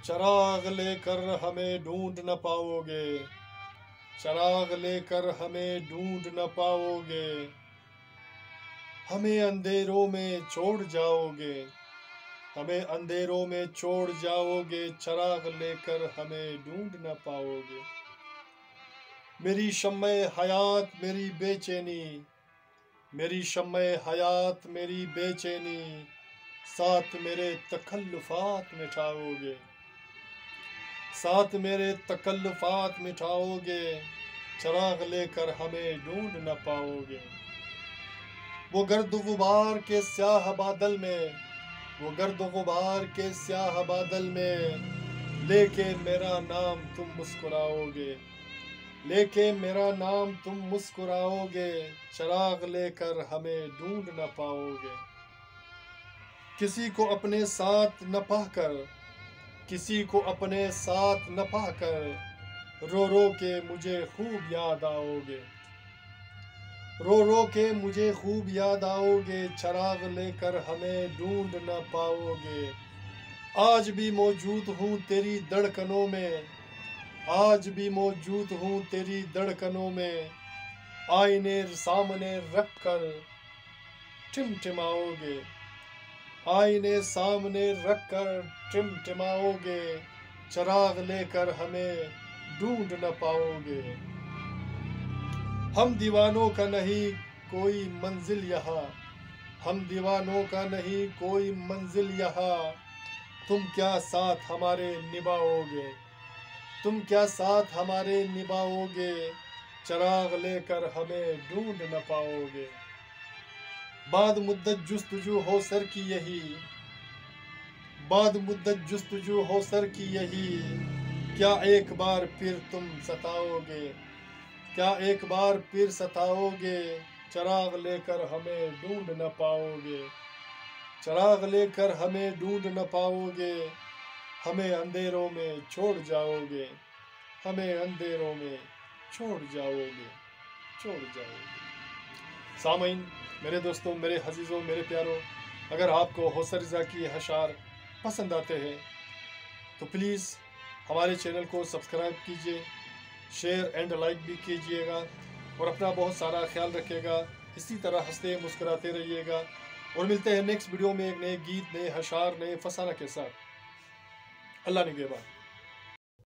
चराग लेकर हमें ढूंढ न पाओगे, चराग लेकर हमें ढूंढ न पाओगे, हमें अंधेरों में छोड़ जाओगे, हमें अंधेरों में छोड़ जाओगे, चराग लेकर हमें ढूंढ न पाओगे। मेरी शम्मे हयात मेरी बेचैनी, मेरी शम्मे हयात मेरी बेचैनी, साथ मेरे तकल्लुफात मिटाओगे, साथ मेरे तकल्लुफात मिटाओगे, चराग लेकर हमें ढूंढ न पाओगे। वो गर्द गुबार के स्याह बादल में, वो गर्द गुबार के स्याह बादल में, लेके मेरा नाम तुम मुस्कुराओगे, लेके मेरा नाम तुम मुस्कुराओगे, चराग लेकर हमें ढूंढ न पाओगे। किसी को अपने साथ न पाकर, किसी को अपने साथ न पाकर, रो रो के मुझे खूब याद आओगे, रो रो के मुझे खूब याद आओगे, चराग लेकर हमें ढूंढ न पाओगे। आज भी मौजूद हूँ तेरी धड़कनों में, आज भी मौजूद हूँ तेरी धड़कनों में, आईने सामने रख कर टिमटिमाओगे, आईने सामने रख कर टिमटिमाओगे, चराग लेकर हमें ढूंढ न पाओगे। हम दीवानों का नहीं कोई मंजिल यहाँ, हम दीवानों का नहीं कोई मंजिल यहाँ, तुम क्या साथ हमारे निभाओगे, तुम क्या साथ हमारे निभाओगे, चराग लेकर हमें ढूंढ न पाओगे। बाद मुद्दत जुस्तजू हो सर की यही, बाद मुद्दत जुस्तजू हो सर की यही, क्या एक बार फिर तुम सताओगे, क्या एक बार फिर सताओगे, चराग लेकर हमें ढूंढ न पाओगे, चराग लेकर हमें ढूंढ न पाओगे, हमें अंधेरों में छोड़ जाओगे, हमें अंधेरों में छोड़ जाओगे, छोड़ जाओगे। सामीन, मेरे दोस्तों, मेरे अजीज़ों, मेरे प्यारों, अगर आपको हौसर रज़ा की अशार पसंद आते हैं तो प्लीज़ हमारे चैनल को सब्सक्राइब कीजिए, शेयर एंड लाइक भी कीजिएगा और अपना बहुत सारा ख्याल रखिएगा। इसी तरह हंसते मुस्कुराते रहिएगा और मिलते हैं नेक्स्ट वीडियो में एक नए गीत, नए अशार, नए फसाना के साथ। अल्लाह निगहबान।